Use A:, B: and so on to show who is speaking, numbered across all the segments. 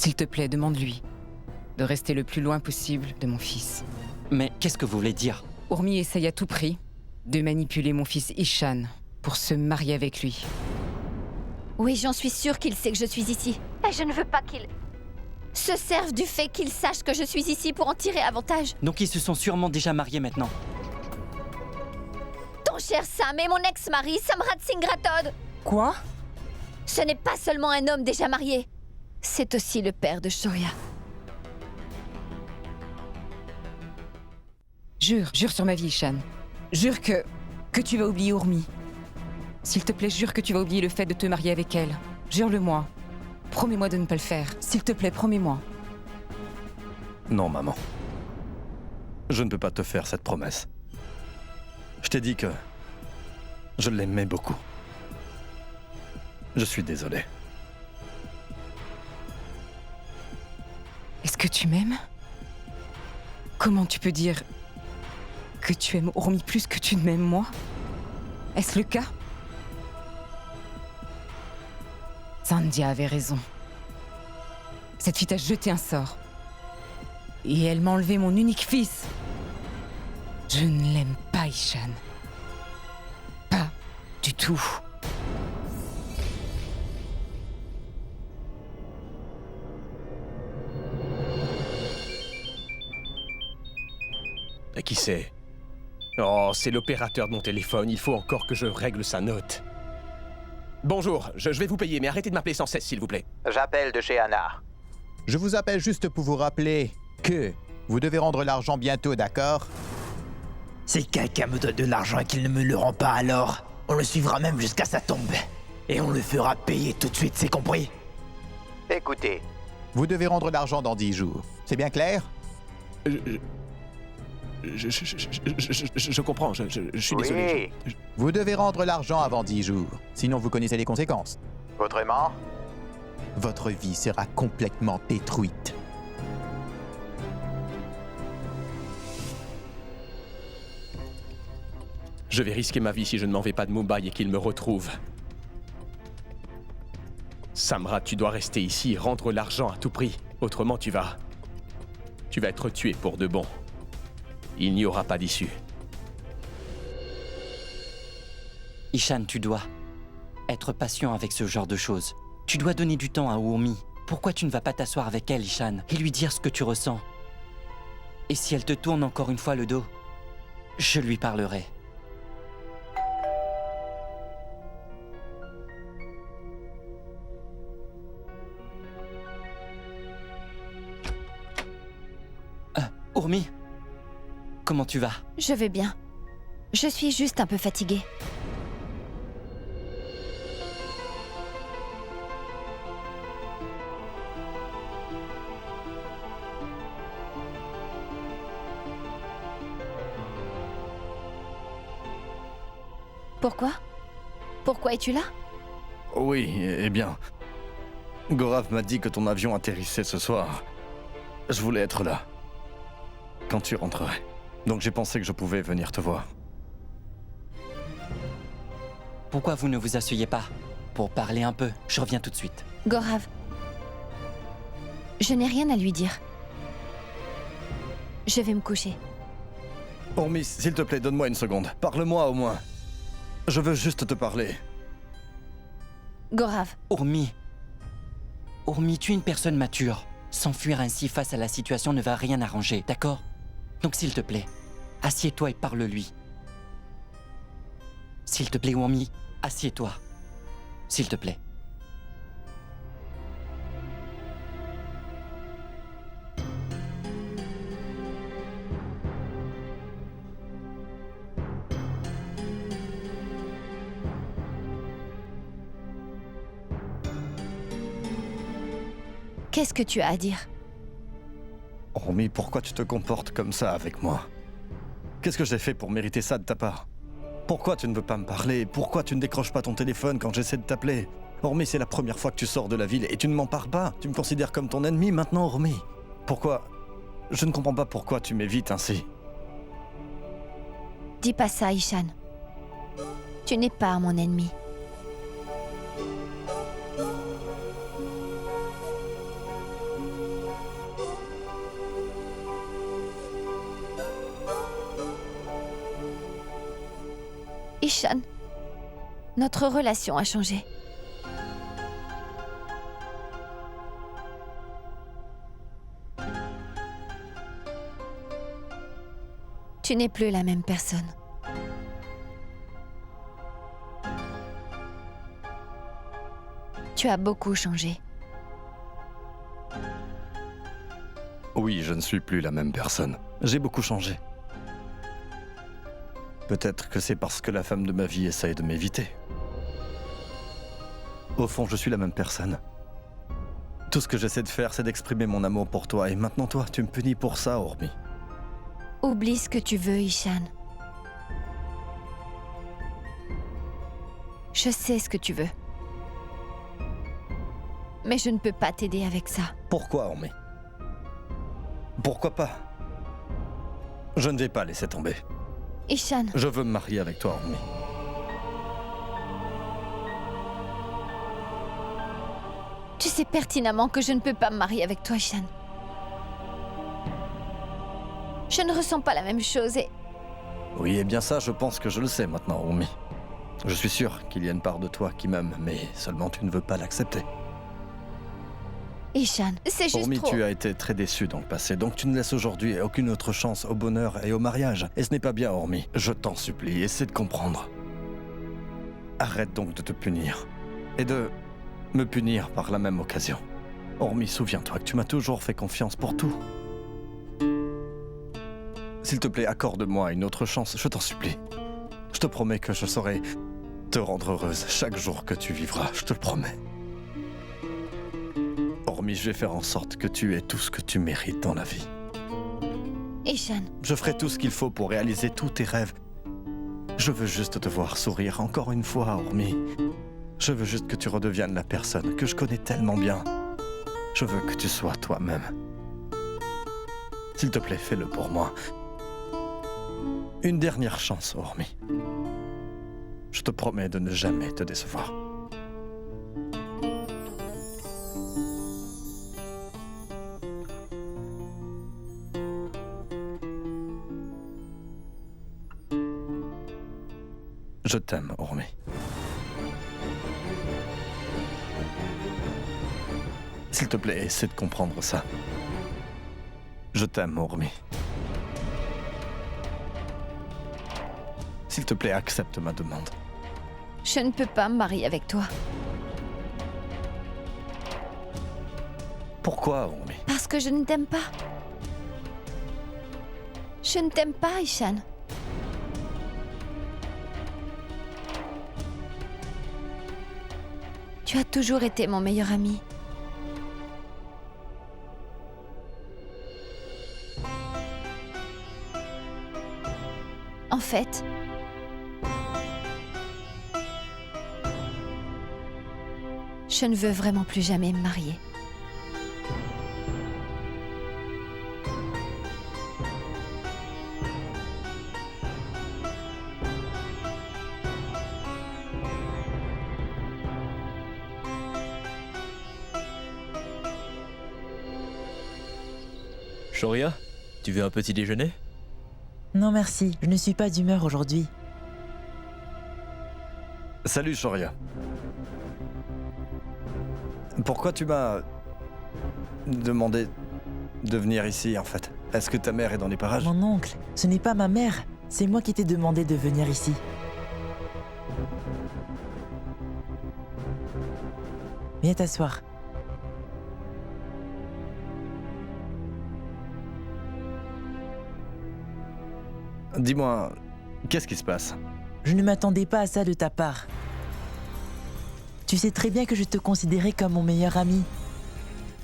A: S'il te plaît, demande-lui de rester le plus loin possible de mon fils.
B: Mais qu'est-ce que vous voulez dire?
A: Urmi essaye à tout prix de manipuler mon fils Ishan pour se marier avec lui.
C: Oui, j'en suis sûre qu'il sait que je suis ici. Et je ne veux pas qu'il se serve du fait qu'il sache que je suis ici pour en tirer avantage.
B: Donc ils se sont sûrement déjà mariés maintenant.
C: Ton cher Sam est mon ex-mari, Samrat Singh Rathod.
A: Quoi?
C: Ce n'est pas seulement un homme déjà marié. C'est aussi le père de Shoria.
A: Jure sur ma vie, Ishan. Jure que tu vas oublier Urmi. S'il te plaît, jure que tu vas oublier le fait de te marier avec elle. Jure-le-moi. Promets-moi de ne pas le faire. S'il te plaît, promets-moi.
D: Non, maman. Je ne peux pas te faire cette promesse. Je t'ai dit que je l'aimais beaucoup. Je suis désolé.
A: Est-ce que tu m'aimes? Comment tu peux dire que tu aimes Urmi plus que tu ne m'aimes moi? Est-ce le cas? Sandhya avait raison. Cette fille t'a jeté un sort. Et elle m'a enlevé mon unique fils. Je ne l'aime pas, Ishan. Pas du tout.
E: Et qui c'est? Oh, c'est l'opérateur de mon téléphone. Il faut encore que je règle sa note. Bonjour, je vais vous payer, mais arrêtez de m'appeler sans cesse, s'il vous plaît.
F: J'appelle de chez Anna.
G: Je vous appelle juste pour vous rappeler que vous devez rendre l'argent bientôt, d'accord?
H: Si quelqu'un me donne de l'argent et qu'il ne me le rend pas alors, on le suivra même jusqu'à sa tombe. Et on le fera payer tout de suite, c'est compris?
F: Écoutez,
G: Vous devez rendre l'argent dans 10 jours. C'est bien clair?
E: Je comprends, je suis désolé.
G: Vous devez rendre l'argent avant 10 jours. Sinon, vous connaissez les conséquences.
F: autrement,
G: Votre vie sera complètement détruite.
E: Je vais risquer ma vie si je ne m'en vais pas de Mumbai et qu'il me retrouve. Samrat, tu dois rester ici et rendre l'argent à tout prix. Autrement, tu vas être tué pour de bon. Il n'y aura pas d'issue.
B: Ishan, tu dois être patient avec ce genre de choses. Tu dois donner du temps à Urmi. Pourquoi tu ne vas pas t'asseoir avec elle, Ishan, et lui dire ce que tu ressens? Et si elle te tourne encore une fois le dos, je lui parlerai. Urmi, comment tu vas?
C: Je vais bien. Je suis juste un peu fatiguée. Pourquoi? Pourquoi es-tu là?
D: Oui, eh bien... Gaurav m'a dit que ton avion atterrissait ce soir. Je voulais être là. Quand tu rentrerais. Donc j'ai pensé que je pouvais venir te voir.
B: Pourquoi vous ne vous asseyez pas pour parler un peu? Je reviens tout de suite.
C: Gaurav, je n'ai rien à lui dire. Je vais me coucher.
D: Urmi, s'il te plaît, donne-moi une seconde. Parle-moi au moins. Je veux juste te parler.
C: Gaurav,
B: Urmi, tu es une personne mature. S'enfuir ainsi face à la situation ne va rien arranger, d'accord? Donc s'il te plaît, assieds-toi et parle-lui. S'il te plaît, Urmi, assieds-toi. S'il te plaît.
C: qu'est-ce que tu as à dire?
D: Urmi, pourquoi tu te comportes comme ça avec moi? Qu'est-ce que j'ai fait pour mériter ça de ta part? Pourquoi tu ne veux pas me parler? Pourquoi tu ne décroches pas ton téléphone quand j'essaie de t'appeler? Urmi, c'est la première fois que tu sors de la ville et tu ne m'en parles pas. Tu me considères comme ton ennemi maintenant, Urmi. Pourquoi? Je ne comprends pas pourquoi tu m'évites ainsi.
C: Dis pas ça, Ishan. Tu n'es pas mon ennemi. Ishan, notre relation a changé. Tu n'es plus la même personne. Tu as beaucoup changé.
D: Oui, je ne suis plus la même personne. J'ai beaucoup changé. Peut-être que c'est parce que la femme de ma vie essaye de m'éviter. Au fond, je suis la même personne. Tout ce que j'essaie de faire, c'est d'exprimer mon amour pour toi. Et maintenant, toi, tu me punis pour ça, Ormi.
C: Oublie ce que tu veux, Ishan. Je sais ce que tu veux. Mais je ne peux pas t'aider avec ça.
D: Pourquoi, Ormi? Pourquoi pas? Je ne vais pas laisser tomber.
C: Ishan,
D: Je veux me marier avec toi, Ormi.
C: tu sais pertinemment que je ne peux pas me marier avec toi, Ishan. Je ne ressens pas la même chose et...
D: Oui, et bien ça, je pense que je le sais maintenant, Ormi. Je suis sûr qu'il y a une part de toi qui m'aime, mais seulement tu ne veux pas l'accepter.
C: Ishan, c'est juste
D: Ormi,
C: trop...
D: tu as été très déçu dans le passé, donc tu ne laisses aujourd'hui aucune autre chance au bonheur et au mariage. Et ce n'est pas bien, Ormi. Je t'en supplie, essaie de comprendre. Arrête donc de te punir. Et de me punir par la même occasion. Ormi, souviens-toi que tu m'as toujours fait confiance pour tout. S'il te plaît, accorde-moi une autre chance, je t'en supplie. Je te promets que je saurai te rendre heureuse chaque jour que tu vivras, je te le promets. Ormi, je vais faire en sorte que tu aies tout ce que tu mérites dans la vie.
C: Ishan,
D: Je ferai tout ce qu'il faut pour réaliser tous tes rêves. Je veux juste te voir sourire encore une fois, Ormi. Je veux juste que tu redeviennes la personne que je connais tellement bien. Je veux que tu sois toi-même. S'il te plaît, fais-le pour moi. Une dernière chance, Ormi. Je te promets de ne jamais te décevoir. Je t'aime, Ormi. S'il te plaît, essaie de comprendre ça. Je t'aime, Ormi. S'il te plaît, accepte ma demande.
C: je ne peux pas me marier avec toi.
D: Pourquoi, Ormi?
C: Parce que je ne t'aime pas. Je ne t'aime pas, Ishan. Tu as toujours été mon meilleur ami. En fait, je ne veux vraiment plus jamais me marier.
I: Shoria, tu veux un petit déjeuner?
J: Non merci, je ne suis pas d'humeur aujourd'hui.
D: Salut, Shoria. Pourquoi tu m'as demandé de venir ici, en fait? Est-ce que ta mère est dans les parages?
J: Mon oncle, ce n'est pas ma mère, c'est moi qui t'ai demandé de venir ici. Viens t'asseoir.
D: Dis-moi, qu'est-ce qui se passe?
J: Je ne m'attendais pas à ça de ta part. Tu sais très bien que je te considérais comme mon meilleur ami.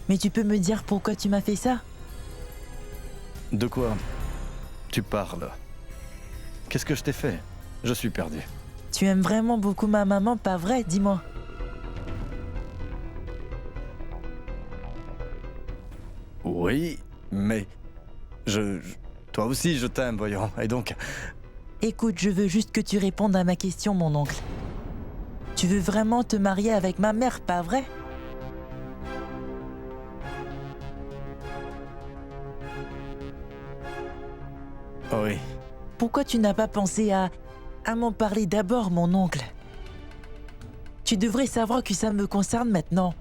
J: Mais tu peux me dire pourquoi tu m'as fait ça?
D: De quoi tu parles? Qu'est-ce que je t'ai fait? Je suis perdu.
J: Tu aimes vraiment beaucoup ma maman, pas vrai? Dis-moi.
D: Oui, mais toi aussi, je t'aime, voyons. Et donc,
J: Écoute, je veux juste que tu répondes à ma question, mon oncle. Tu veux vraiment te marier avec ma mère, pas vrai?
D: oui.
J: Pourquoi tu n'as pas pensé à à m'en parler d'abord, mon oncle. Tu devrais savoir que ça me concerne maintenant.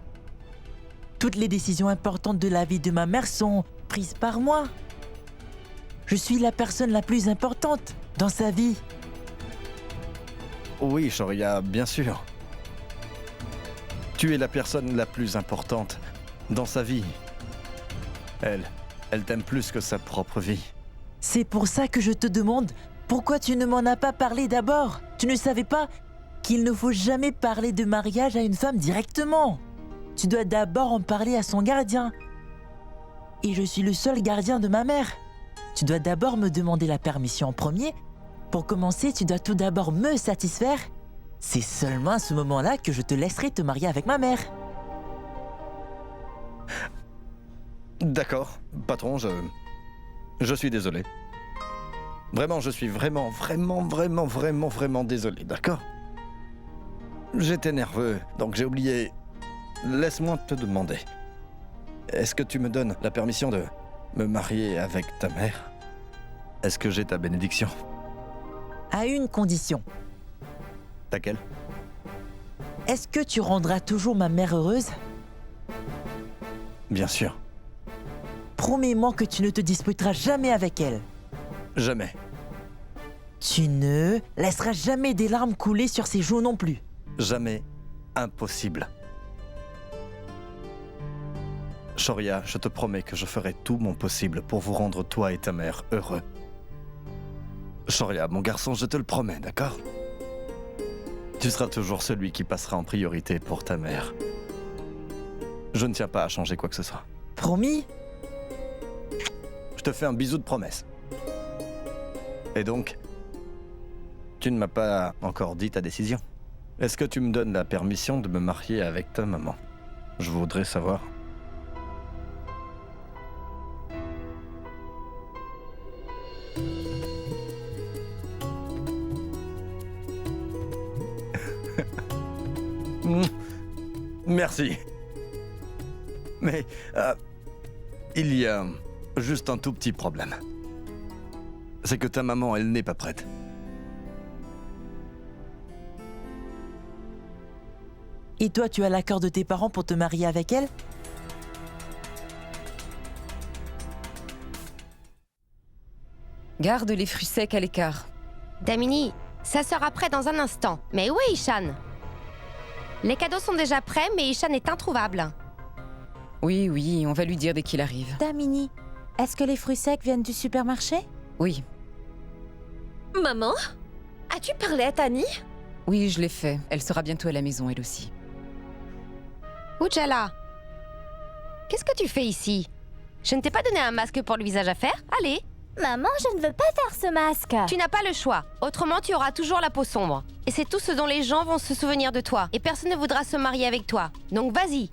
J: Toutes les décisions importantes de la vie de ma mère sont prises par moi. Je suis la personne la plus importante dans sa vie.
D: Oui, Shoria, bien sûr. Tu es la personne la plus importante dans sa vie. Elle t'aime plus que sa propre vie.
J: C'est pour ça que je te demande pourquoi tu ne m'en as pas parlé d'abord. Tu ne savais pas qu'il ne faut jamais parler de mariage à une femme directement. Tu dois d'abord en parler à son gardien. Et je suis le seul gardien de ma mère. Tu dois d'abord me demander la permission en premier. Pour commencer, tu dois tout d'abord me satisfaire. C'est seulement à ce moment-là que je te laisserai te marier avec ma mère.
D: D'accord, patron, je suis désolé. Vraiment, je suis vraiment désolé, d'accord? J'étais nerveux, donc j'ai oublié. Laisse-moi te demander. Est-ce que tu me donnes la permission de me marier avec ta mère? Est-ce que j'ai ta bénédiction?
J: À une condition.
D: Laquelle?
J: Est-ce que tu rendras toujours ma mère heureuse?
D: Bien sûr.
J: Promets-moi que tu ne te disputeras jamais avec elle.
D: Jamais.
J: Tu ne laisseras jamais des larmes couler sur ses joues non plus.
D: Jamais. Impossible. Shoria, je te promets que je ferai tout mon possible pour vous rendre toi et ta mère heureux. Shoria, mon garçon, je te le promets, d'accord? Tu seras toujours celui qui passera en priorité pour ta mère. Je ne tiens pas à changer quoi que ce soit.
J: Promis?
D: Je te fais un bisou de promesse. Et donc, tu ne m'as pas encore dit ta décision. Est-ce que tu me donnes la permission de me marier avec ta maman? Je voudrais savoir. Merci. Mais il y a juste un tout petit problème. C'est que ta maman, elle n'est pas prête.
J: Et toi, tu as l'accord de tes parents pour te marier avec elle?
A: Garde les fruits secs à l'écart.
C: Damini, ça sera prêt dans un instant. Mais où est Ishan? Les cadeaux sont déjà prêts, mais Ishan est introuvable.
A: Oui, on va lui dire dès qu'il arrive.
K: Damini, est-ce que les fruits secs viennent du supermarché?
A: Oui,
L: Maman? As-tu parlé à Tani?
A: oui, je l'ai fait. Elle sera bientôt à la maison, elle aussi.
C: Ujala, qu'est-ce que tu fais ici? Je ne t'ai pas donné un masque pour le visage à faire? Allez!
K: Maman, je ne veux pas faire ce masque.
C: Tu n'as pas le choix. Autrement, tu auras toujours la peau sombre. Et c'est tout ce dont les gens vont se souvenir de toi. Et personne ne voudra se marier avec toi. Donc vas-y.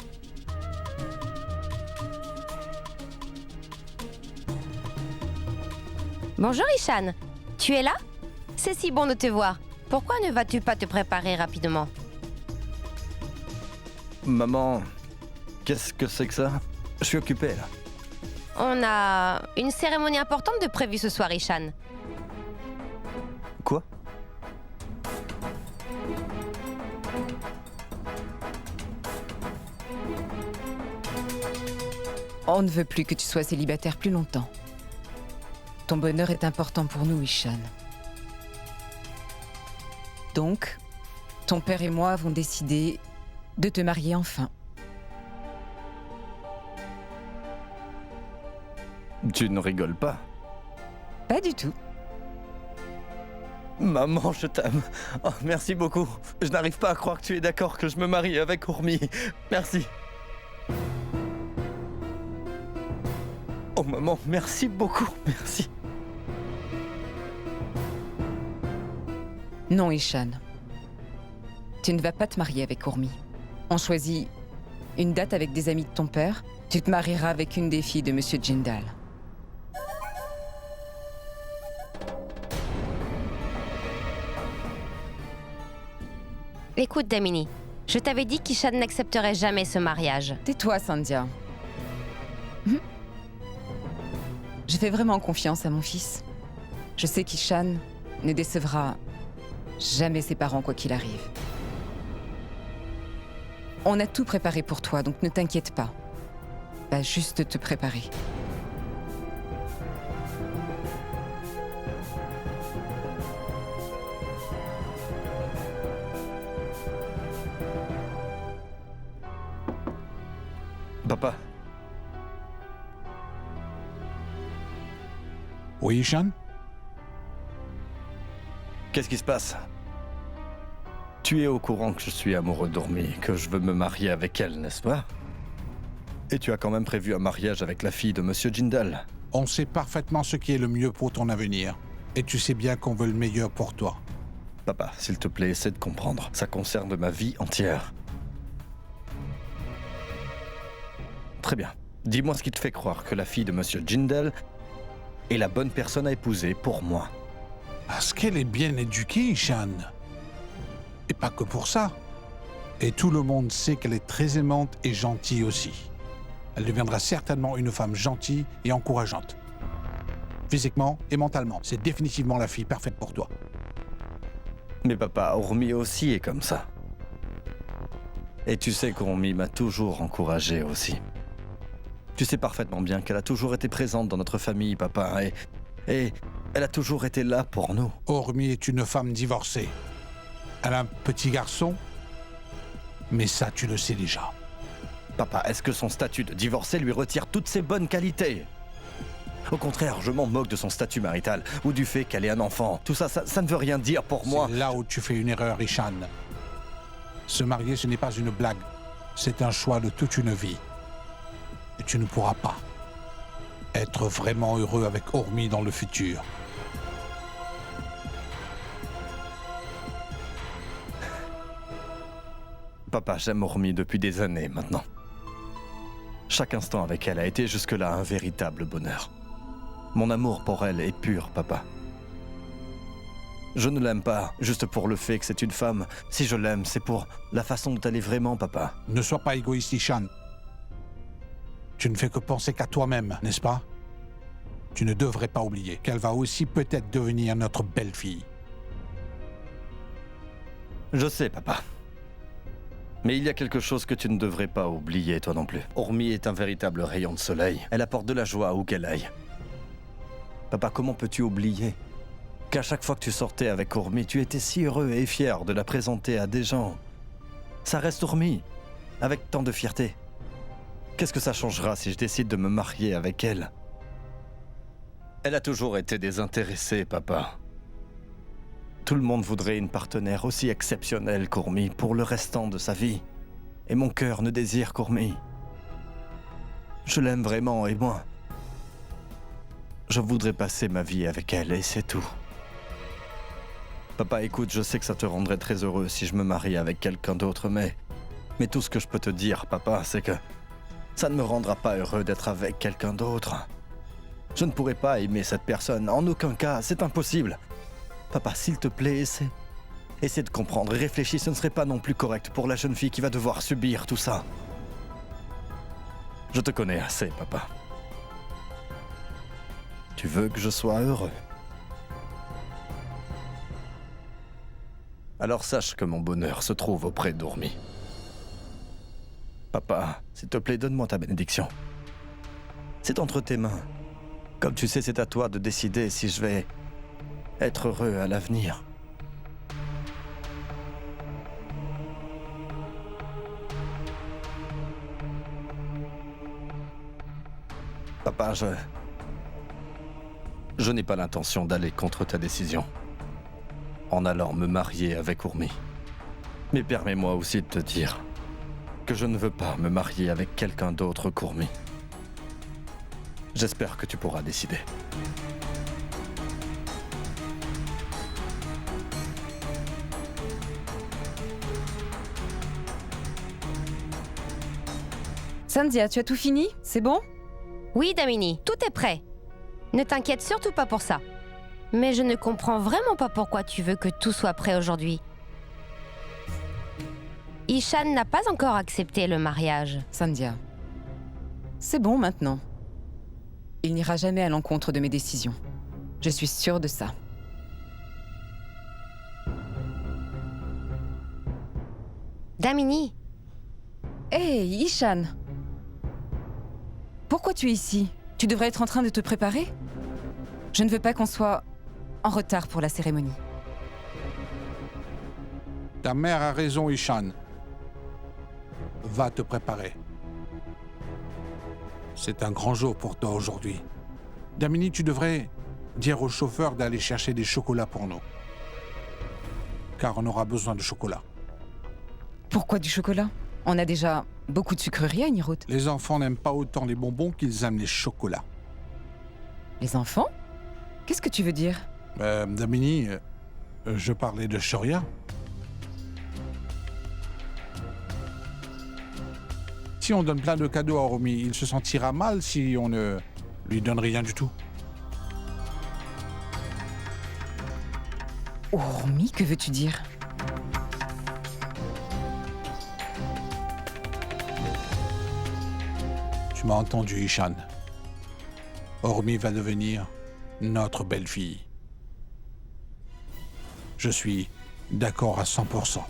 C: Bonjour Ishan. Tu es là? C'est si bon de te voir. Pourquoi ne vas-tu pas te préparer rapidement?
D: Maman, qu'est-ce que c'est que ça? Je suis occupé, là.
C: On a une cérémonie importante de prévue ce soir, Ishan.
D: Quoi?
A: On ne veut plus que tu sois célibataire plus longtemps. Ton bonheur est important pour nous, Ishan. Donc, ton père et moi avons décidé de te marier enfin.
D: Tu ne rigoles pas?
A: Pas du tout.
D: Maman, je t'aime. Oh, merci beaucoup. Je n'arrive pas à croire que tu es d'accord que je me marie avec Urmi. Merci. Oh maman, merci beaucoup, merci.
A: Non, Ishan. Tu ne vas pas te marier avec Urmi. On choisit une date avec des amis de ton père. Tu te marieras avec une des filles de Monsieur Jindal.
C: Écoute, Damini, je t'avais dit qu'Ishan n'accepterait jamais ce mariage.
A: Tais-toi, Sandhya. Je fais vraiment confiance à mon fils. Je sais qu'Ishan ne décevra Jamais ses parents, quoi qu'il arrive. On a tout préparé pour toi, donc ne t'inquiète pas. Va juste te préparer.
D: Papa,
M: Oui, Ishan?
D: qu'est-ce qui se passe? Tu es au courant que je suis amoureux d'Ormi, que je veux me marier avec elle, n'est-ce pas? Et tu as quand même prévu un mariage avec la fille de Monsieur Jindal.
M: On sait parfaitement ce qui est le mieux pour ton avenir. Et tu sais bien qu'on veut le meilleur pour toi.
D: Papa, s'il te plaît, essaie de comprendre. Ça concerne ma vie entière. Très bien. Dis-moi ce qui te fait croire que la fille de Monsieur Jindal est la bonne personne à épouser pour moi.
M: Parce qu'elle est bien éduquée, Ishan. Et pas que pour ça. Et tout le monde sait qu'elle est très aimante et gentille aussi. Elle deviendra certainement une femme gentille et encourageante. Physiquement et mentalement, c'est définitivement la fille parfaite pour toi.
D: Mais papa, Ormi aussi est comme ça. Et tu sais qu'Ormi m'a toujours encouragé aussi. Tu sais parfaitement bien qu'elle a toujours été présente dans notre famille, papa, et elle a toujours été là pour nous.
M: Ormi est une femme divorcée. Elle a un petit garçon, mais ça, tu le sais déjà.
D: Papa, est-ce que son statut de divorcé lui retire toutes ses bonnes qualités? Au contraire, je m'en moque de son statut marital, ou du fait qu'elle ait un enfant. Tout ça, ça ne veut rien dire pour moi.
M: C'est là où tu fais une erreur, Ishan. Se marier, ce n'est pas une blague. C'est un choix de toute une vie. Et tu ne pourras pas être vraiment heureux avec Ormi dans le futur.
D: Papa, j'aime Ormi depuis des années maintenant. Chaque instant avec elle a été jusque-là un véritable bonheur. Mon amour pour elle est pur, papa. Je ne l'aime pas juste pour le fait que c'est une femme. Si je l'aime, c'est pour la façon dont elle est vraiment, papa.
M: Ne sois pas égoïste, Ishan. Tu ne fais que penser qu'à toi-même, n'est-ce pas? Tu ne devrais pas oublier qu'elle va aussi peut-être devenir notre belle-fille.
D: Je sais, papa. Mais il y a quelque chose que tu ne devrais pas oublier, toi non plus. Ormi est un véritable rayon de soleil. Elle apporte de la joie où qu'elle aille. Papa, comment peux-tu oublier qu'à chaque fois que tu sortais avec Ormi, tu étais si heureux et fier de la présenter à des gens? Ça reste Ormi, avec tant de fierté. Qu'est-ce que ça changera si je décide de me marier avec elle? Elle a toujours été désintéressée, papa. Tout le monde voudrait une partenaire aussi exceptionnelle qu'Ormi pour le restant de sa vie. Et mon cœur ne désire qu'Ormi. Je l'aime vraiment et moi, je voudrais passer ma vie avec elle et c'est tout. Papa, écoute, je sais que ça te rendrait très heureux si je me marie avec quelqu'un d'autre, mais tout ce que je peux te dire, papa, c'est que ça ne me rendra pas heureux d'être avec quelqu'un d'autre. Je ne pourrai pas aimer cette personne, en aucun cas, c'est impossible. Papa, s'il te plaît, essaie de comprendre et réfléchis, ce ne serait pas non plus correct pour la jeune fille qui va devoir subir tout ça. Je te connais assez, papa. Tu veux que je sois heureux. Alors sache que mon bonheur se trouve auprès d'Ormi. Papa, s'il te plaît, donne-moi ta bénédiction. C'est entre tes mains. Comme tu sais, c'est à toi de décider si je vais être heureux à l'avenir. Papa, je n'ai pas l'intention d'aller contre ta décision en allant me marier avec Ormi. Mais permets-moi aussi de te dire que je ne veux pas me marier avec quelqu'un d'autre qu'Ormi. J'espère que tu pourras décider.
A: Sandhya, tu as tout fini? C'est bon?
N: Oui, Damini, tout est prêt. Ne t'inquiète surtout pas pour ça. Mais je ne comprends vraiment pas pourquoi tu veux que tout soit prêt aujourd'hui. Ishan n'a pas encore accepté le mariage.
A: Sandhya, c'est bon maintenant. Il n'ira jamais à l'encontre de mes décisions. Je suis sûre de ça.
N: Damini,
A: Hey, Ishan! Pourquoi tu es ici? Tu devrais être en train de te préparer? Je ne veux pas qu'on soit en retard pour la cérémonie.
M: Ta mère a raison, Ishan. Va te préparer. C'est un grand jour pour toi aujourd'hui. Damini, tu devrais dire au chauffeur d'aller chercher des chocolats pour nous. Car on aura besoin de chocolat.
A: Pourquoi du chocolat? On a déjà beaucoup de sucreries à Nirut.
M: Les enfants n'aiment pas autant les bonbons qu'ils aiment les chocolats.
A: Les enfants? Qu'est-ce que tu veux dire?
M: Damini, je parlais de Shoria. Si on donne plein de cadeaux à Oromi, il se sentira mal si on ne lui donne rien du tout.
A: Oromi, que veux-tu dire?
M: Tu m'as entendu, Ishan. Oromi va devenir notre belle-fille. Je suis d'accord à 100%.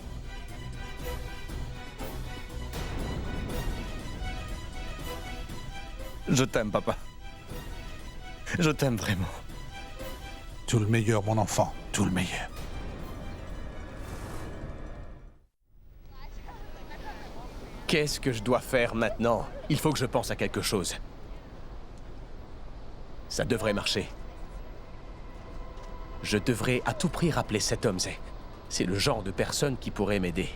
D: Je t'aime, papa. Je t'aime vraiment.
M: Tout le meilleur, mon enfant. Tout le meilleur.
E: Qu'est-ce que je dois faire maintenant? Il faut que je pense à quelque chose. Ça devrait marcher. Je devrais à tout prix rappeler cet homme. C'est le genre de personne qui pourrait m'aider.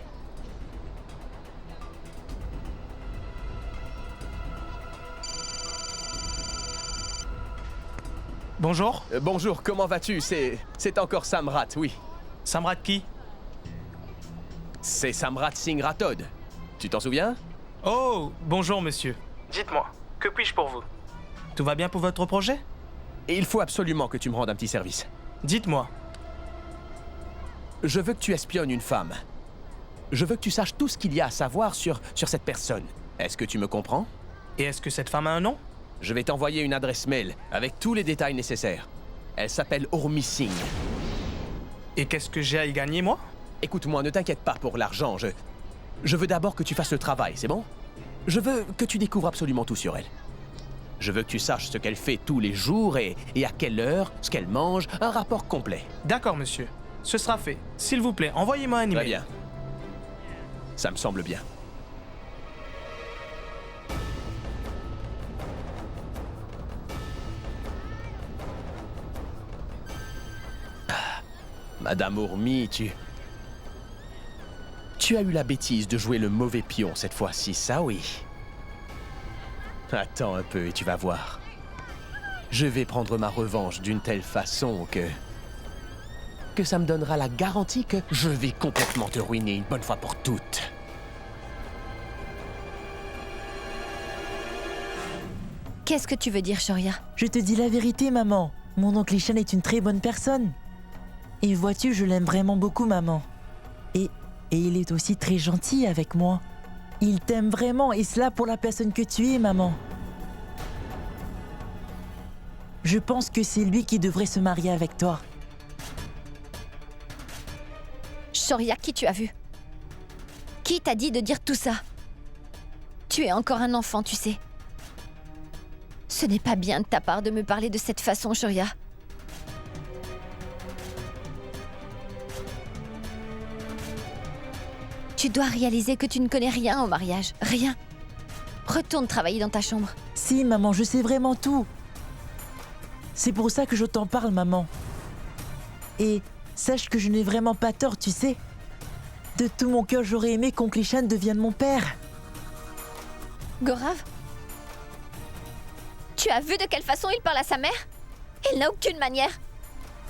O: Bonjour.
E: Bonjour, comment vas-tu? C'est encore Samrat, oui.
O: Samrat qui?
E: C'est Samrat Singh Rathod. Tu t'en souviens?
O: Oh, bonjour monsieur. Dites-moi, que puis-je pour vous? Tout va bien pour votre projet?
E: Il faut absolument que tu me rendes un petit service.
O: Dites-moi.
E: Je veux que tu espionnes une femme. Je veux que tu saches tout ce qu'il y a à savoir sur cette personne. Est-ce que tu me comprends?
O: Et est-ce que cette femme a un nom?
E: Je vais t'envoyer une adresse mail avec tous les détails nécessaires. Elle s'appelle Urmi Singh.
O: Et qu'est-ce que j'ai à y gagner, moi?
E: Écoute-moi, ne t'inquiète pas pour l'argent. Je veux d'abord que tu fasses le travail, c'est bon? Je veux que tu découvres absolument tout sur elle. Je veux que tu saches ce qu'elle fait tous les jours et à quelle heure, ce qu'elle mange, un rapport complet.
O: D'accord, monsieur. Ce sera fait. S'il vous plaît, envoyez-moi un email.
E: Très bien. Ça me semble bien. Madame Urmi, tu as eu la bêtise de jouer le mauvais pion cette fois-ci, ça oui. Attends un peu et tu vas voir. Je vais prendre ma revanche d'une telle façon que ça me donnera la garantie que je vais complètement te ruiner une bonne fois pour toutes.
C: Qu'est-ce que tu veux dire, Shoria?
J: Je te dis la vérité, maman. Mon oncle Ishan est une très bonne personne. Et vois-tu, je l'aime vraiment beaucoup, maman. Et il est aussi très gentil avec moi. Il t'aime vraiment, et cela pour la personne que tu es, maman. Je pense que c'est lui qui devrait se marier avec toi.
C: Shoria, qui tu as vu? Qui t'a dit de dire tout ça? Tu es encore un enfant, tu sais. Ce n'est pas bien de ta part de me parler de cette façon, Shoria. Tu dois réaliser que tu ne connais rien au mariage. Rien. Retourne travailler dans ta chambre.
J: Si, maman, je sais vraiment tout. C'est pour ça que je t'en parle, maman. Et sache que je n'ai vraiment pas tort, tu sais. De tout mon cœur, j'aurais aimé qu'oncle Ishan devienne mon père.
C: Gaurav? Tu as vu de quelle façon il parle à sa mère? Il n'a aucune manière.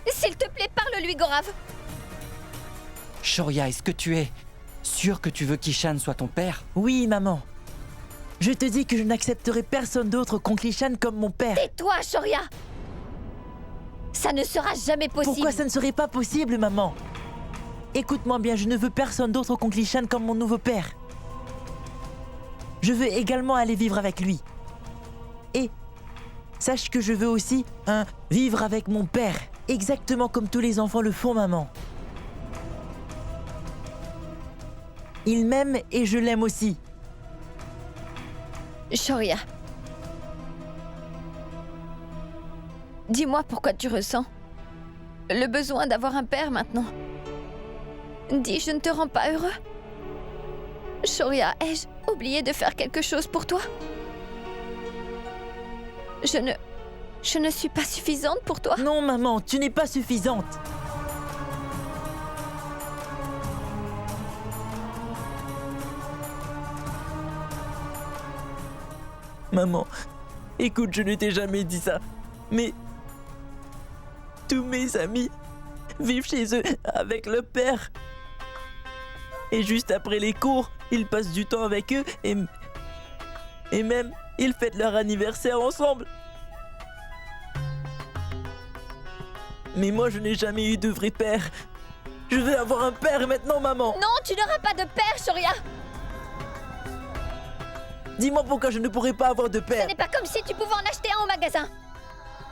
C: S'il te plaît, parle-lui, Gaurav.
B: Shoria, est-ce que tu es sûr que tu veux qu'Ishan soit ton père?
J: Oui, maman. Je te dis que je n'accepterai personne d'autre qu'oncle Ishan comme mon père.
C: Tais-toi, Shoria. Ça ne sera jamais possible.
J: Pourquoi ça ne serait pas possible, maman? Écoute-moi bien, je ne veux personne d'autre qu'oncle Ishan comme mon nouveau père. Je veux également aller vivre avec lui. Et sache que je veux aussi vivre avec mon père, exactement comme tous les enfants le font, maman. Il m'aime et je l'aime aussi.
C: Shoria. Dis-moi pourquoi tu ressens le besoin d'avoir un père maintenant. Dis, je ne te rends pas heureux? Shoria, ai-je oublié de faire quelque chose pour toi? Je ne suis pas suffisante pour toi?
J: Non, maman, tu n'es pas suffisante. Maman, écoute, je ne t'ai jamais dit ça, mais tous mes amis vivent chez eux avec le père. Et juste après les cours, ils passent du temps avec eux et même ils fêtent leur anniversaire ensemble. Mais moi, je n'ai jamais eu de vrai père. Je veux avoir un père maintenant, maman.
C: Non, tu n'auras pas de père, Shoria.
J: Dis-moi pourquoi je ne pourrais pas avoir de père.
C: Ce n'est pas comme si tu pouvais en acheter un au magasin.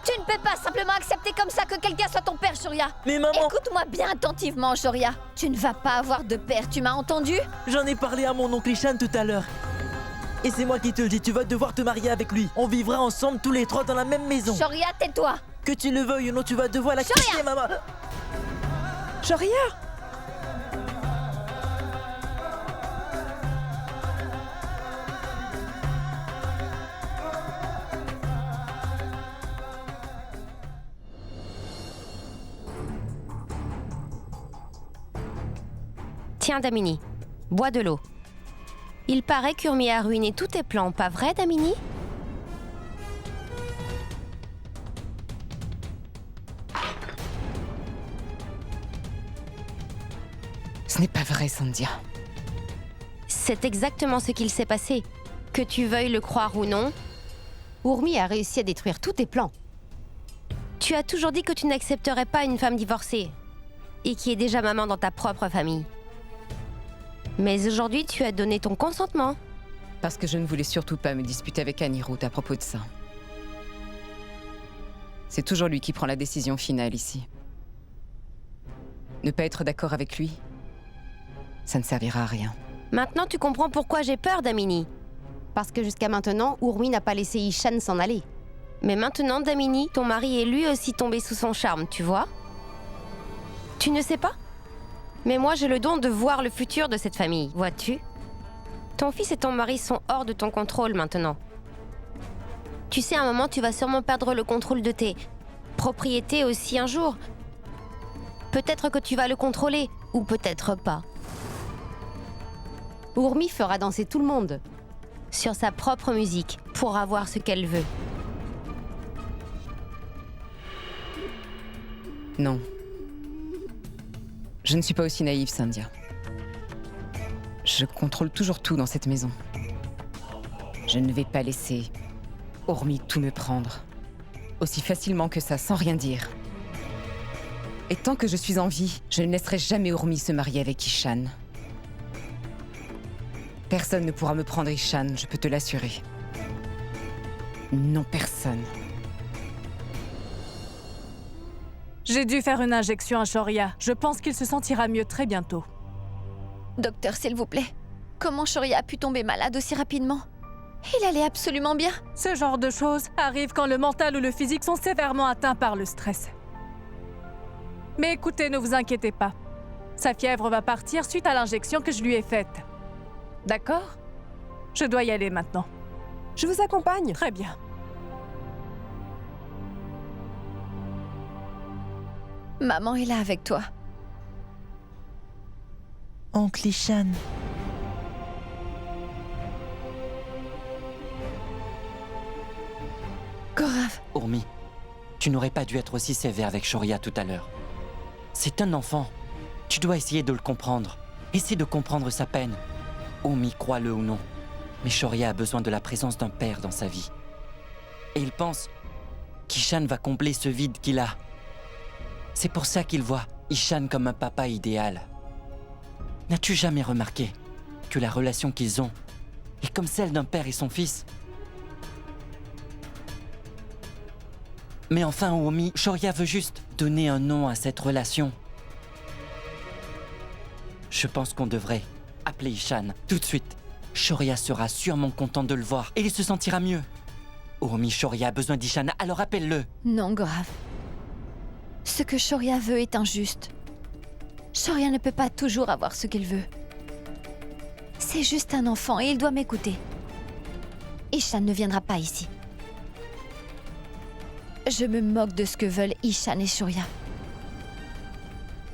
C: Tu ne peux pas simplement accepter comme ça que quelqu'un soit ton père, Shoria.
J: Mais maman...
C: Écoute-moi bien attentivement, Shoria. Tu ne vas pas avoir de père, tu m'as entendu?
J: J'en ai parlé à mon oncle Ishan tout à l'heure. Et c'est moi qui te le dis, tu vas devoir te marier avec lui. On vivra ensemble tous les trois dans la même maison.
C: Shoria, tais-toi.
J: Que tu le veuilles ou non, tu vas devoir la quitter, maman.
L: Shoria!
N: Tiens, Damini, bois de l'eau. Il paraît qu'Urmi a ruiné tous tes plans, pas vrai, Damini?
A: Ce n'est pas vrai, Sandhya.
N: C'est exactement ce qu'il s'est passé. Que tu veuilles le croire ou non, Urmi a réussi à détruire tous tes plans. Tu as toujours dit que tu n'accepterais pas une femme divorcée et qui est déjà maman dans ta propre famille. Mais aujourd'hui, tu as donné ton consentement.
A: Parce que je ne voulais surtout pas me disputer avec Anirudh à propos de ça. C'est toujours lui qui prend la décision finale ici. Ne pas être d'accord avec lui, ça ne servira à rien.
N: Maintenant, tu comprends pourquoi j'ai peur, Damini. Parce que jusqu'à maintenant, Urmi n'a pas laissé Ishan s'en aller. Mais maintenant, Damini, ton mari est lui aussi tombé sous son charme, tu vois? Tu ne sais pas? Mais moi, j'ai le don de voir le futur de cette famille, vois-tu? Ton fils et ton mari sont hors de ton contrôle maintenant. Tu sais, à un moment, tu vas sûrement perdre le contrôle de tes propriétés aussi un jour. Peut-être que tu vas le contrôler, ou peut-être pas. Urmi fera danser tout le monde, sur sa propre musique, pour avoir ce qu'elle veut.
A: Non. Je ne suis pas aussi naïve, Sandhya. Je contrôle toujours tout dans cette maison. Je ne vais pas laisser Urmi tout me prendre. Aussi facilement que ça, sans rien dire. Et tant que je suis en vie, je ne laisserai jamais Urmi se marier avec Ishan. Personne ne pourra me prendre Ishan, je peux te l'assurer. Non, personne.
P: J'ai dû faire une injection à Shoria. Je pense qu'il se sentira mieux très bientôt.
C: Docteur, s'il vous plaît. Comment Shoria a pu tomber malade aussi rapidement? Il allait absolument bien.
P: Ce genre de choses arrive quand le mental ou le physique sont sévèrement atteints par le stress. Mais écoutez, ne vous inquiétez pas. Sa fièvre va partir suite à l'injection que je lui ai faite. D'accord? Je dois y aller maintenant.
L: Je vous accompagne.
P: Très bien.
C: Maman est là avec toi.
J: Oncle Ishan.
C: Gaurav.
B: Urmi, tu n'aurais pas dû être aussi sévère avec Shoria tout à l'heure. C'est un enfant. Tu dois essayer de le comprendre. Essaie de comprendre sa peine. Urmi, crois-le ou non, mais Shoria a besoin de la présence d'un père dans sa vie. Et il pense qu'Ishan va combler ce vide qu'il a. C'est pour ça qu'il voit Ishan comme un papa idéal. N'as-tu jamais remarqué que la relation qu'ils ont est comme celle d'un père et son fils? Mais enfin, Urmi, Shoria veut juste donner un nom à cette relation. Je pense qu'on devrait Appelez Ishan, tout de suite. Shoria sera sûrement contente de le voir et il se sentira mieux. Urmi, Shoria a besoin d'Ishan, alors appelle-le.
C: Non, Gorav. Ce que Shoria veut est injuste. Shoria ne peut pas toujours avoir ce qu'il veut. C'est juste un enfant et il doit m'écouter. Ishan ne viendra pas ici. Je me moque de ce que veulent Ishan et Shoria.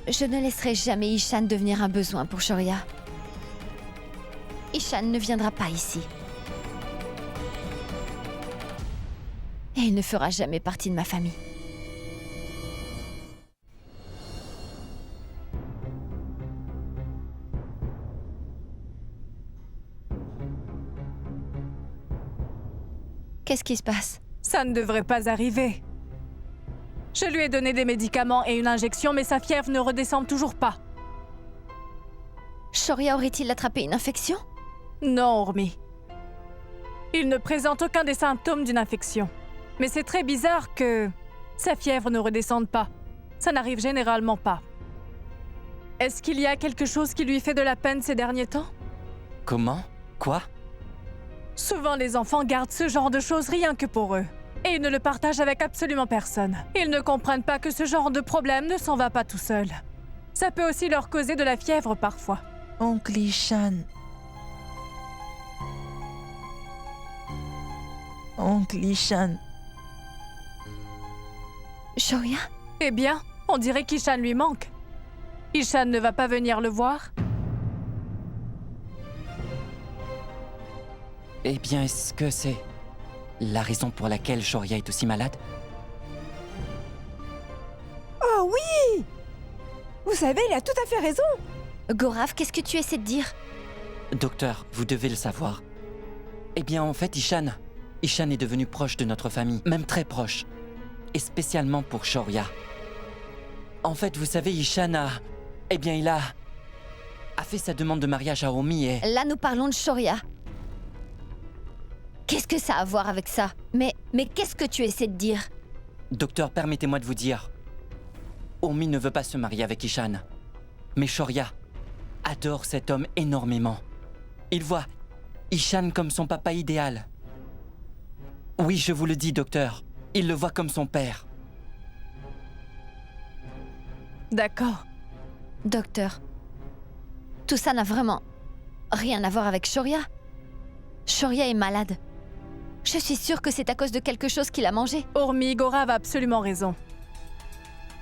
C: Je ne laisserai jamais Ishan devenir un besoin pour Shoria. Ishan ne viendra pas ici. Et il ne fera jamais partie de ma famille. Qu'est-ce qui se passe?
P: Ça ne devrait pas arriver. Je lui ai donné des médicaments et une injection, mais sa fièvre ne redescend toujours pas.
C: Shoria aurait-il attrapé une infection?
P: Non, Urmi. Il ne présente aucun des symptômes d'une infection. Mais c'est très bizarre que sa fièvre ne redescende pas. Ça n'arrive généralement pas. Est-ce qu'il y a quelque chose qui lui fait de la peine ces derniers temps?
B: Comment? Quoi?
P: Souvent, les enfants gardent ce genre de choses rien que pour eux. Et ils ne le partagent avec absolument personne. Ils ne comprennent pas que ce genre de problème ne s'en va pas tout seul. Ça peut aussi leur causer de la fièvre parfois.
J: Oncle Ishan. Oncle Ishan.
C: Shoria?
P: Eh bien, on dirait qu'Ishan lui manque. Ishan ne va pas venir le voir?
B: Eh bien, est-ce que c'est la raison pour laquelle Shoria est aussi malade?
L: Oh oui! Vous savez, il a tout à fait raison.
C: Gorav, qu'est-ce que tu essaies de dire?
B: Docteur, vous devez le savoir. Eh bien, en fait, Ishan est devenu proche de notre famille, même très proche. Et spécialement pour Shoria. En fait, vous savez, Ishan il a fait sa demande de mariage à Urmi et...
C: Là, nous parlons de Shoria. Qu'est-ce que ça a à voir avec ça? Mais qu'est-ce que tu essaies de dire?
B: Docteur, permettez-moi de vous dire. Urmi ne veut pas se marier avec Ishan. Mais Shoria adore cet homme énormément. Il voit Ishan comme son papa idéal. Oui, je vous le dis, docteur. Il le voit comme son père.
P: D'accord.
C: Docteur, tout ça n'a vraiment rien à voir avec Shoria. Shoria est malade. Je suis sûre que c'est à cause de quelque chose qu'il a mangé.
P: Urmi, Gorav a absolument raison.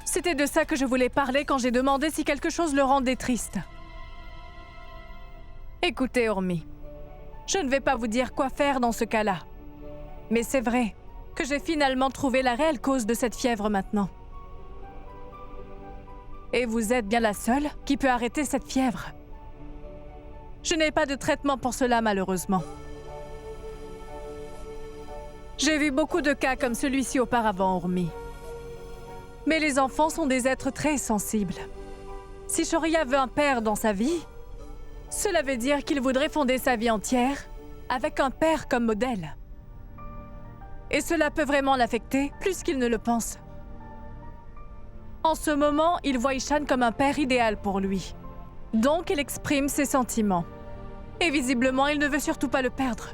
P: C'était de ça que je voulais parler quand j'ai demandé si quelque chose le rendait triste. Écoutez, Urmi, je ne vais pas vous dire quoi faire dans ce cas-là. Mais c'est vrai que j'ai finalement trouvé la réelle cause de cette fièvre maintenant. Et vous êtes bien la seule qui peut arrêter cette fièvre. Je n'ai pas de traitement pour cela, malheureusement. J'ai vu beaucoup de cas comme celui-ci auparavant, Urmi. Mais les enfants sont des êtres très sensibles. Si Shoria veut un père dans sa vie, cela veut dire qu'il voudrait fonder sa vie entière avec un père comme modèle. Et cela peut vraiment l'affecter plus qu'il ne le pense. En ce moment, il voit Ishan comme un père idéal pour lui. Donc, il exprime ses sentiments. Et visiblement, il ne veut surtout pas le perdre.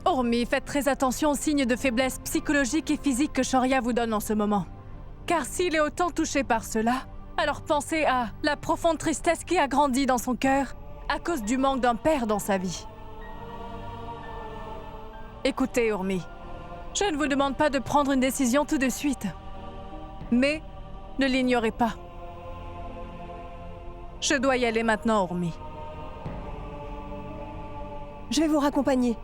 P: Urmi, faites très attention aux signes de faiblesse psychologique et physique que Shoria vous donne en ce moment. Car s'il est autant touché par cela, alors pensez à la profonde tristesse qui a grandi dans son cœur à cause du manque d'un père dans sa vie. Écoutez, Urmi, je ne vous demande pas de prendre une décision tout de suite. Mais ne l'ignorez pas. Je dois y aller maintenant, Urmi.
L: Je vais vous raccompagner.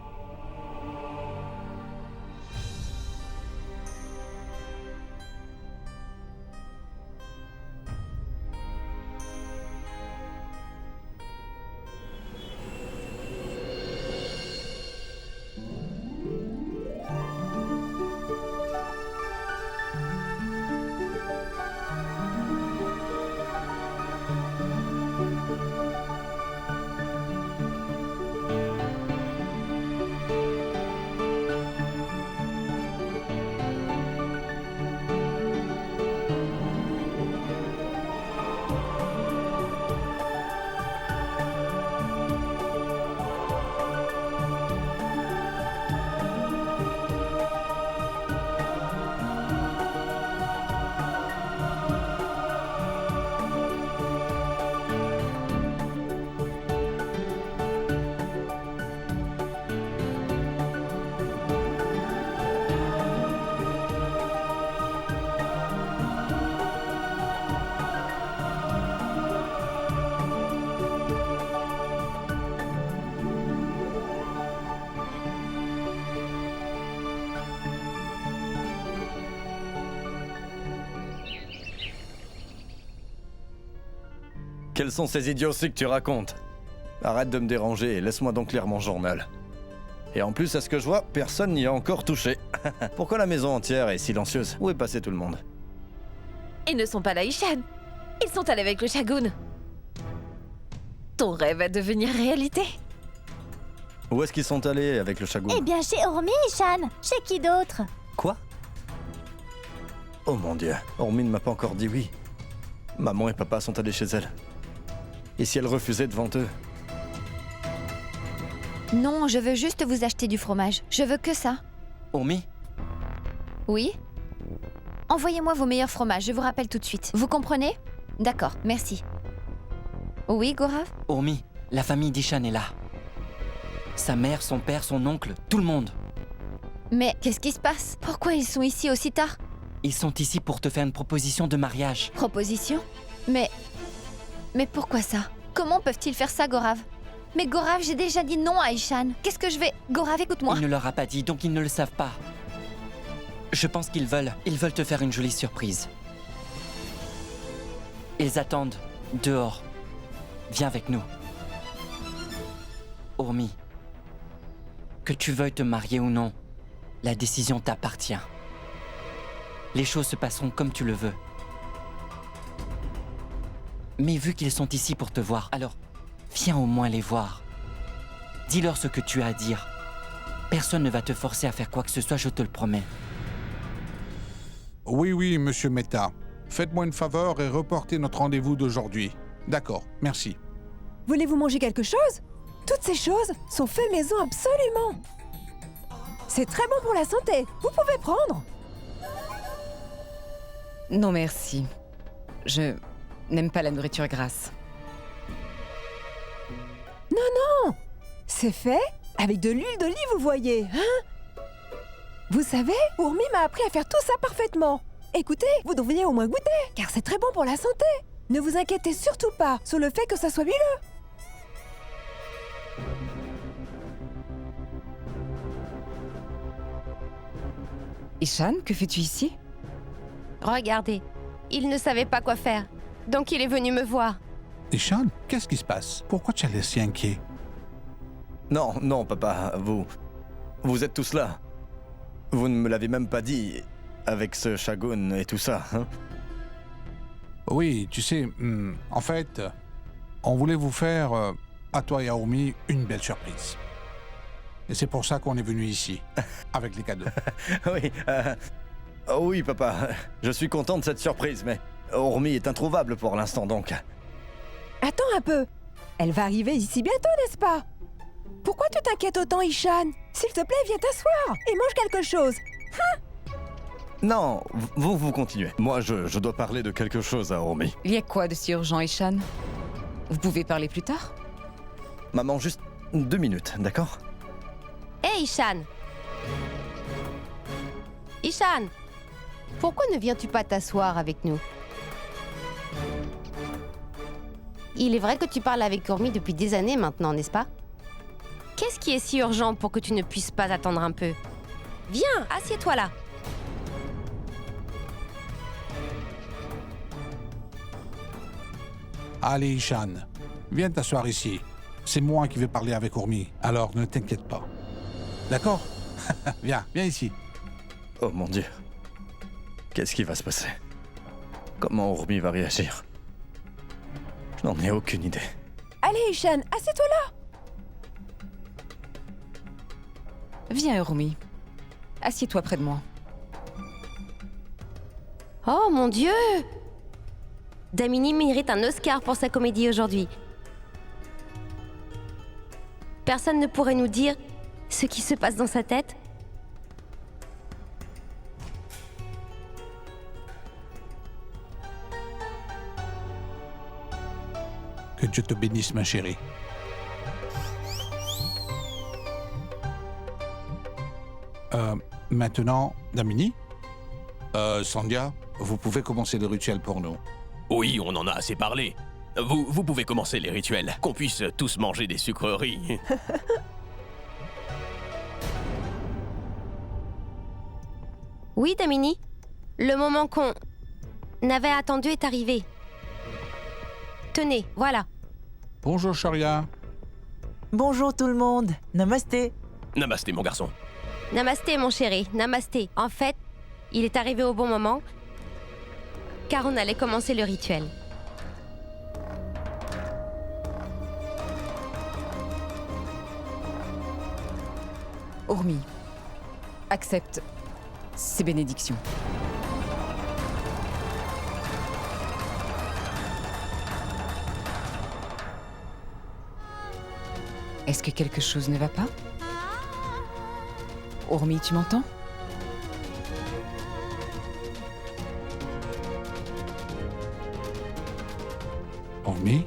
D: Quels sont ces idioties que tu racontes? Arrête de me déranger et laisse-moi donc lire mon journal. Et en plus, à ce que je vois, personne n'y a encore touché. Pourquoi la maison entière est silencieuse? Où est passé tout le monde?
Q: Ils ne sont pas là, Ishan. Ils sont allés avec le Shagun. Ton rêve va devenir réalité.
D: Où est-ce qu'ils sont allés avec le Shagun?
K: Eh bien, chez Ormi, Ishan. Chez qui d'autre?
D: Quoi? Oh mon Dieu, Ormi ne m'a pas encore dit oui. Maman et papa sont allés chez elle. Et si elle refusait devant eux?
C: Non, je veux juste vous acheter du fromage. Je veux que ça.
B: Ormi?
C: Oui? Envoyez-moi vos meilleurs fromages, je vous rappelle tout de suite. Vous comprenez? D'accord, merci. Oui, Gaurav?
B: Ormi, la famille d'Ishan est là. Sa mère, son père, son oncle, tout le monde.
C: Mais qu'est-ce qui se passe? Pourquoi ils sont ici aussi tard?
B: Ils sont ici pour te faire une proposition de mariage.
C: Proposition? Mais pourquoi ça? Comment peuvent-ils faire ça, Gaurav? Mais Gaurav, j'ai déjà dit non à Ishan. Qu'est-ce que je vais... Gaurav, écoute-moi.
B: Il ne leur a pas dit, donc ils ne le savent pas. Je pense qu'ils veulent te faire une jolie surprise. Ils attendent, dehors. Viens avec nous. Ormi, que tu veuilles te marier ou non, la décision t'appartient. Les choses se passeront comme tu le veux. Mais vu qu'ils sont ici pour te voir, alors viens au moins les voir. Dis-leur ce que tu as à dire. Personne ne va te forcer à faire quoi que ce soit, je te le promets.
M: Oui, monsieur Mehta. Faites-moi une faveur et reportez notre rendez-vous d'aujourd'hui. D'accord, merci.
L: Voulez-vous manger quelque chose? Toutes ces choses sont faites maison absolument. C'est très bon pour la santé. Vous pouvez prendre.
A: Non, merci. Je n'aime pas la nourriture grasse.
L: Non. C'est fait avec de l'huile d'olive, vous voyez, hein? Vous savez, Ormi m'a appris à faire tout ça parfaitement. Écoutez, vous devriez au moins goûter, car c'est très bon pour la santé. Ne vous inquiétez surtout pas sur le fait que ça soit huileux.
A: Ishan, que fais-tu ici?
N: Regardez, il ne savait pas quoi faire. Donc il est venu me voir.
M: Ishan, qu'est-ce qui se passe? Pourquoi tu as l'air si inquiet?
D: Non, papa, vous êtes tous là. Vous ne me l'avez même pas dit, avec ce Shagun et tout ça, hein?
M: Oui, tu sais, en fait, on voulait vous faire, à toi et à Ormi, une belle surprise. Et c'est pour ça qu'on est venu ici, avec les cadeaux.
D: Oui, papa, je suis content de cette surprise, mais Ormi est introuvable pour l'instant, donc.
L: Attends un peu. Elle va arriver ici bientôt, n'est-ce pas? Pourquoi tu t'inquiètes autant, Ishan? S'il te plaît, viens t'asseoir et mange quelque chose. Hein?
D: Non, vous continuez. Moi, je dois parler de quelque chose à Ormi.
A: Il y a quoi de si urgent, Ishan? Vous pouvez parler plus tard?
D: Maman, juste 2 minutes, d'accord?
N: Hé, Ishan! Ishan! Pourquoi ne viens-tu pas t'asseoir avec nous? Il est vrai que tu parles avec Ormi depuis des années maintenant, n'est-ce pas? Qu'est-ce qui est si urgent pour que tu ne puisses pas attendre un peu? Viens, assieds-toi là!
M: Allez, Ishan, viens t'asseoir ici. C'est moi qui vais parler avec Ormi, alors ne t'inquiète pas. D'accord? Viens ici.
D: Oh mon Dieu. Qu'est-ce qui va se passer? Comment Ormi va réagir? Je n'en ai aucune idée.
L: Allez, Ishan, assieds-toi là.
A: Viens, Ormi. Assieds-toi près de moi.
N: Oh mon Dieu! Damini mérite un Oscar pour sa comédie aujourd'hui. Personne ne pourrait nous dire ce qui se passe dans sa tête?
M: Que Dieu te bénisse, ma chérie. Maintenant, Damini, Sandhya, vous pouvez commencer le rituel pour nous.
E: Oui, on en a assez parlé. Vous pouvez commencer les rituels, qu'on puisse tous manger des sucreries.
N: Oui, Damini. Le moment qu'on avait attendu est arrivé. Tenez, voilà.
M: Bonjour, Shoria.
J: Bonjour tout le monde. Namasté.
E: Namasté, mon garçon.
N: Namasté, mon chéri, namasté. En fait, il est arrivé au bon moment, car on allait commencer le rituel.
A: Urmi, accepte ces bénédictions. Est-ce que quelque chose ne va pas? Urmi, tu m'entends?
M: Urmi?